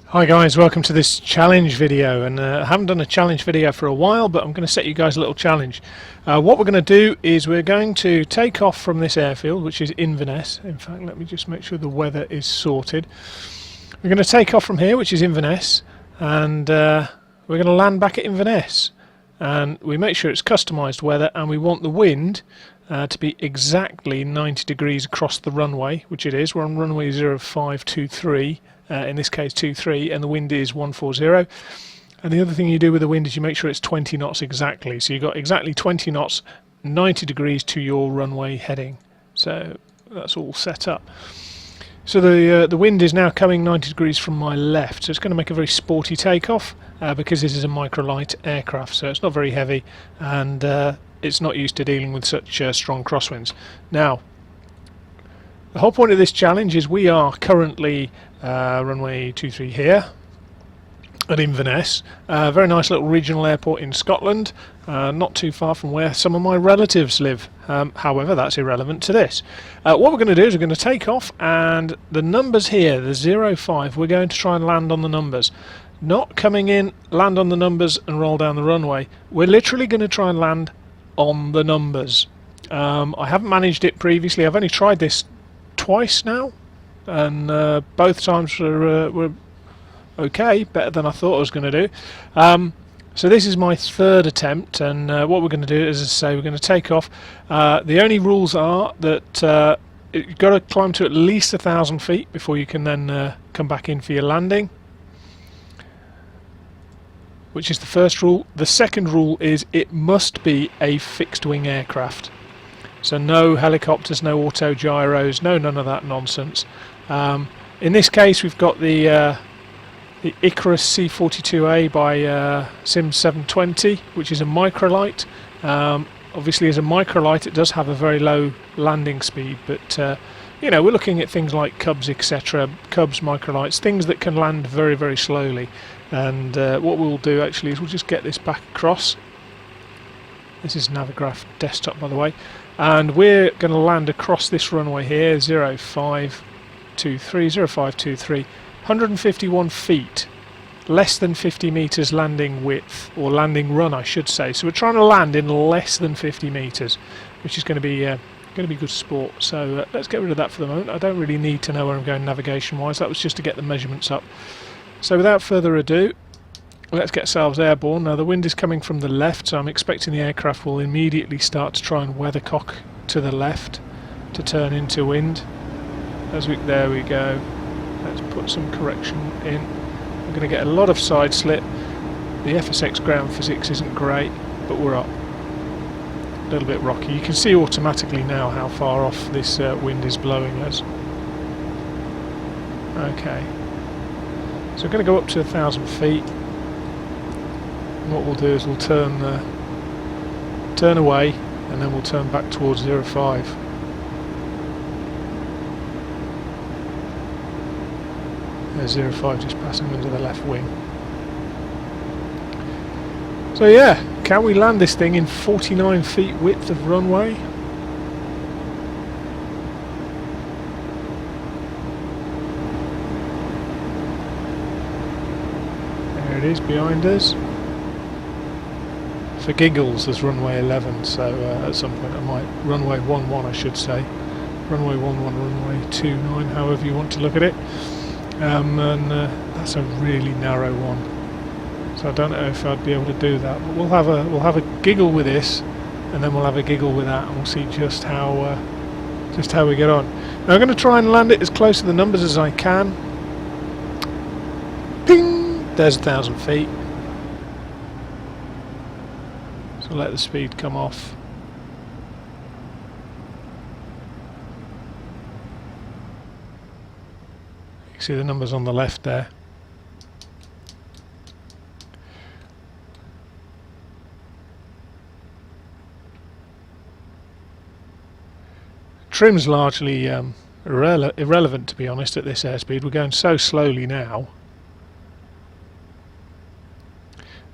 Hi guys, welcome to this challenge video, and I haven't done a challenge video for a while, but I'm going to set you guys a little challenge. What we're going to do is we're going to take off from this airfield, which is Inverness. In fact, let me just make sure the weather is sorted. We're going to take off from here, which is Inverness, and we're going to land back at Inverness. And we make sure it's customized weather, and we want the wind to be exactly 90 degrees across the runway, which it is. We're on runway 0523. In this case 23, and the wind is 140. And the other thing you do with the wind is you make sure it's 20 knots exactly. So you've got exactly 20 knots, 90 degrees to your runway heading. So that's all set up. So the wind is now coming 90 degrees from my left, so it's going to make a very sporty takeoff because this is a microlight aircraft, so it's not very heavy, and it's not used to dealing with such strong crosswinds. Now, the whole point of this challenge is we are currently runway 23 here at Inverness, a very nice little regional airport in Scotland, not too far from where some of my relatives live. However, that's irrelevant to this. What we're going to do is we're going to take off, and the numbers here, the 05, we're going to try and land on the numbers. Not coming in, land on the numbers and roll down the runway. We're literally going to try and land on the numbers. I haven't managed it previously. I've only tried this twice now, and both times were okay, better than I thought I was going to do. So this is my third attempt, and what we're going to do is, as I say, we're going to take off. The only rules are that you've got to climb to at least 1,000 feet before you can then come back in for your landing, which is the first rule. The second rule is it must be a fixed wing aircraft. So no helicopters, no auto gyros, none of that nonsense. In this case, we've got the Icarus C42A by Sim 720, which is a microlight. Obviously, as a microlight, it does have a very low landing speed, but you know, we're looking at things like Cubs, etc. Cubs, microlights, things that can land very, very slowly. And what we'll do actually is we'll just get this back across. This is Navigraph desktop, by the way. And we're going to land across this runway here, 0523, 151 feet, less than 50 meters landing width, or landing run I should say. So we're trying to land in less than 50 meters, which is going to be good sport. So let's get rid of that for the moment. I don't really need to know where I'm going navigation wise. That was just to get the measurements up. So without further ado, let's get ourselves airborne. Now the wind is coming from the left, so I'm expecting the aircraft will immediately start to try and weathercock to the left to turn into wind. There we go. Let's put some correction in. We're going to get a lot of side slip. The FSX ground physics isn't great, but we're up. A little bit rocky. You can see automatically now how far off this wind is blowing us. Okay. So we're going to go up to 1,000 feet. And what we'll do is we'll turn away, and then we'll turn back towards 05. There's 05 just passing under the left wing. So yeah, can we land this thing in 49 feet width of runway? There it is behind us. For giggles, there's runway 11, so at some point I might, runway 11 I should say, runway 11, runway 29, however you want to look at it, and that's a really narrow one, so I don't know if I'd be able to do that, but we'll have a giggle with this, and then we'll have a giggle with that, and we'll see just how we get on. Now I'm going to try and land it as close to the numbers as I can. Ping! There's 1,000 feet. So let the speed come off. You can see the numbers on the left there. Trim's largely irrelevant, to be honest, at this airspeed. We're going so slowly now.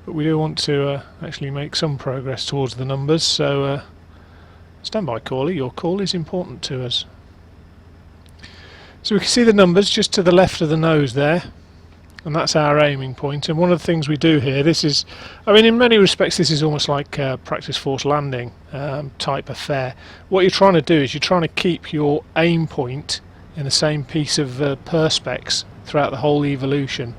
But we do want to actually make some progress towards the numbers, so Stand by, caller. Your call is important to us. So we can see the numbers just to the left of the nose there, and that's our aiming point. And one of the things we do here, this is, I mean, in many respects this is almost like practice force landing type affair. What you're trying to do is you're trying to keep your aim point in the same piece of perspex throughout the whole evolution.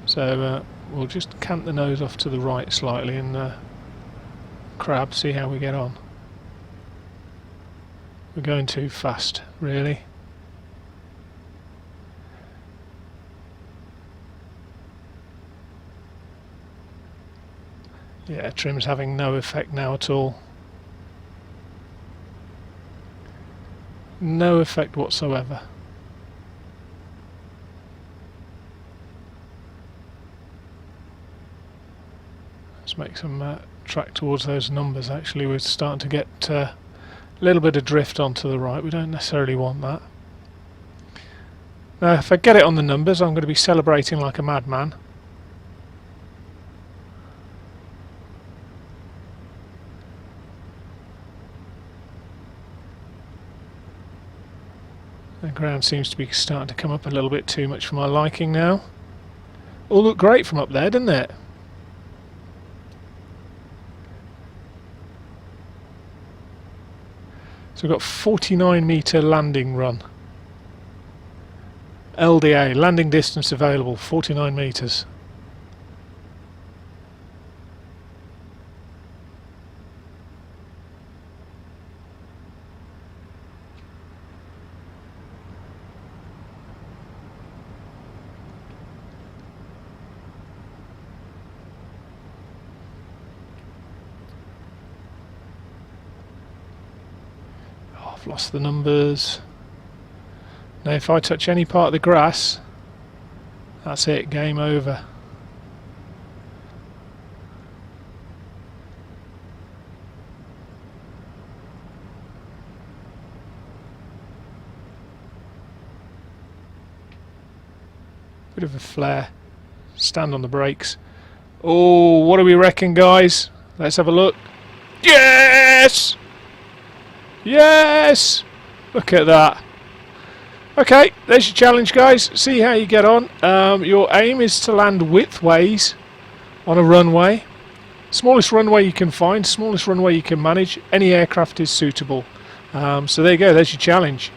So we'll just cant the nose off to the right slightly and crab, see how we get on. We're going too fast, really. Yeah, trim's having no effect now at all. No effect whatsoever. Let's make some track towards those numbers. Actually, we're starting to get a little bit of drift onto the right. We don't necessarily want that. Now, if I get it on the numbers, I'm going to be celebrating like a madman. The ground seems to be starting to come up a little bit too much for my liking now. All looked great from up there, didn't it? So we've got 49 metre landing run. LDA, landing distance available, 49 metres. I've lost the numbers. Now if I touch any part of the grass, that's it, game over. Bit of a flare. Stand on the brakes. Oh, what do we reckon, guys? Let's have a look. Yes! Yes! Look at that. Okay, there's your challenge, guys. See how you get on. Your aim is to land widthways on a runway. Smallest runway you can find, smallest runway you can manage. Any aircraft is suitable. So there you go, there's your challenge.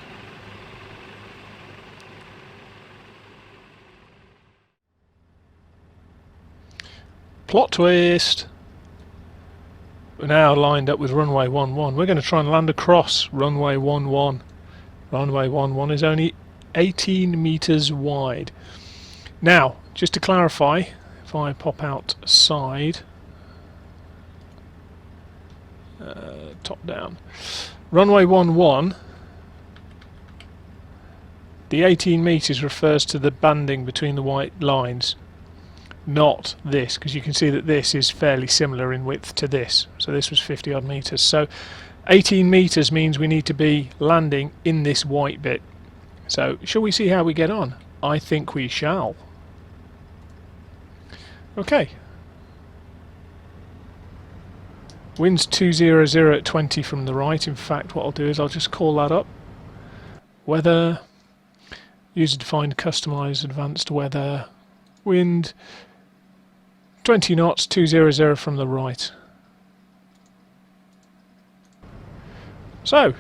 Plot twist. We're now lined up with runway 11. We're going to try and land across runway 11. Runway 11 is only 18 metres wide. Now, just to clarify, if I pop outside, top down, runway 11, the 18 metres refers to the banding between the white lines. Not this, because you can see that this is fairly similar in width to this. So this was 50 odd metres. So 18 metres means we need to be landing in this white bit. So shall we see how we get on? I think we shall. Okay. Wind's 200 at 20 from the right. In fact, what I'll do is I'll just call that up. Weather, user defined, customised, advanced weather, wind 20 knots, 200 from the right. So,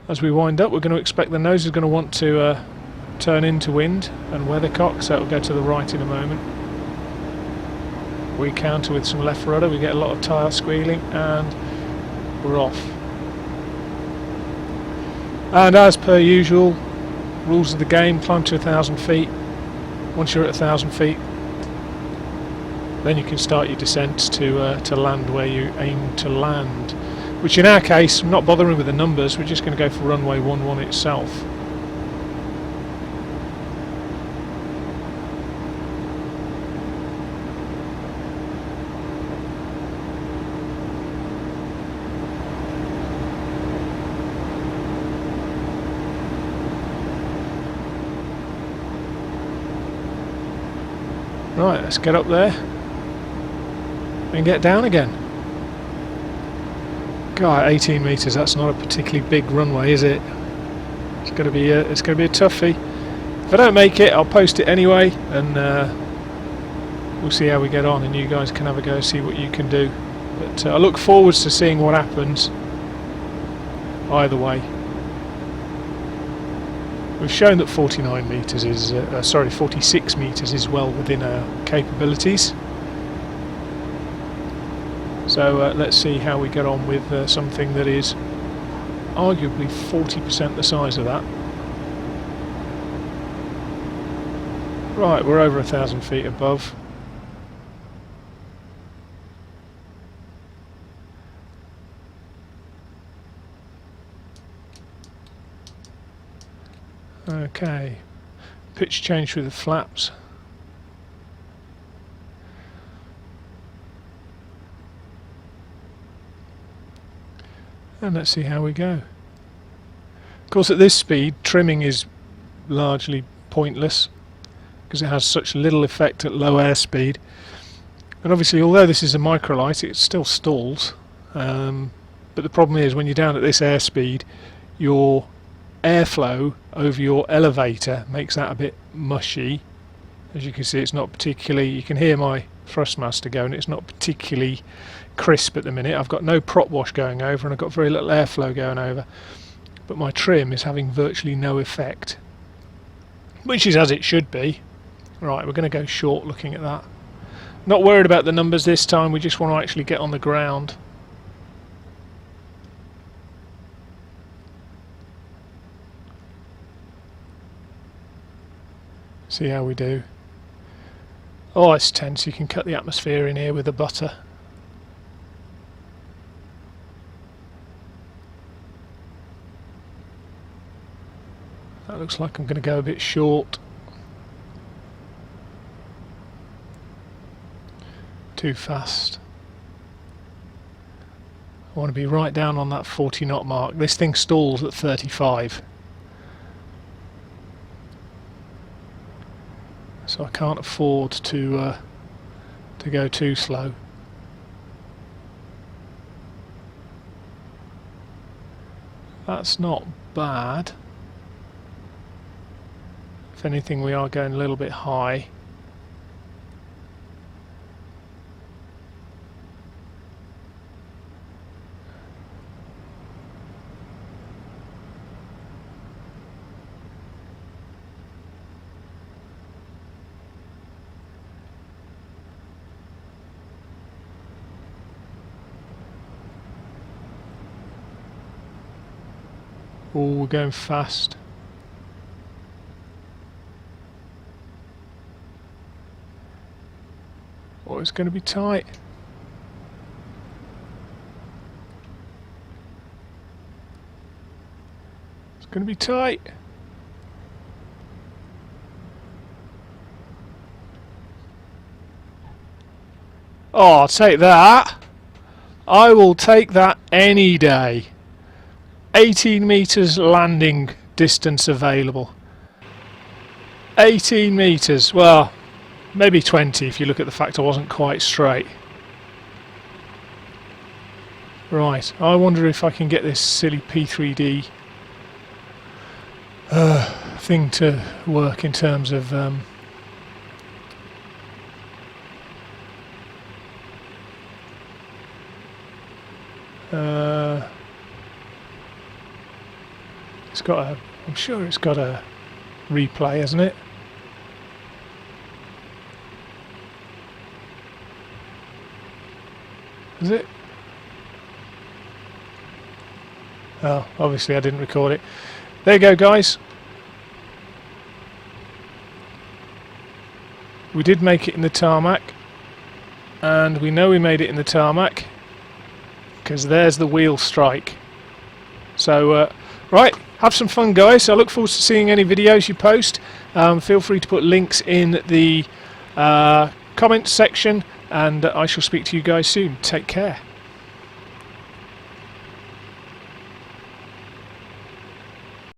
as we wind up, we're going to expect the nose is going to want to turn into wind and weathercock, so it'll go to the right in a moment. We counter with some left rudder, we get a lot of tyre squealing, and we're off. And as per usual, rules of the game, climb to 1,000 feet. Once you're at 1,000 feet, then you can start your descent to land where you aim to land. Which in our case, I'm not bothering with the numbers, we're just going to go for runway 11 itself. Right, let's get up there and get down again. God, 18 metres, that's not a particularly big runway, is it? It's going to be a toughie. If I don't make it, I'll post it anyway, and we'll see how we get on, and you guys can have a go, see what you can do. But I look forwards to seeing what happens either way. We've shown that 49 metres is, 46 metres is well within our capabilities. So let's see how we get on with something that is arguably 40% the size of that. Right, we're over 1,000 feet above. Okay, pitch change through the flaps. And let's see how we go. Of course, at this speed, trimming is largely pointless because it has such little effect at low airspeed. And obviously, although this is a microlight, it still stalls. But the problem is, when you're down at this airspeed, your airflow over your elevator makes that a bit mushy. As you can see, it's not particularly, you can hear my thrustmaster going, it's not particularly crisp at the minute. I've got no prop wash going over and I've got very little airflow going over, but my trim is having virtually no effect, which is as it should be. Right, we're going to go short looking at that. Not worried about the numbers this time, we just want to actually get on the ground. See how we do. Oh, it's tense. You can cut the atmosphere in here with a butter. That looks like I'm going to go a bit short. Too fast. I want to be right down on that 40 knot mark. This thing stalls at 35. So I can't afford to go too slow. That's not bad. If anything, we are going a little bit high. Oh, we're going fast. Oh, it's going to be tight. It's going to be tight. Oh, I'll take that. I will take that any day. 18 metres landing distance available. 18 metres, well, maybe 20 if you look at the fact I wasn't quite straight. Right, I wonder if I can get this silly P3D thing to work in terms of it's got a, I'm sure it's got a replay, hasn't it? Is it? Oh, obviously I didn't record it. There you go, guys. We did make it in the tarmac, and we know we made it in the tarmac because there's the wheel strike. So right, have some fun, guys. I look forward to seeing any videos you post. Feel free to put links in the comments section, and I shall speak to you guys soon. Take care.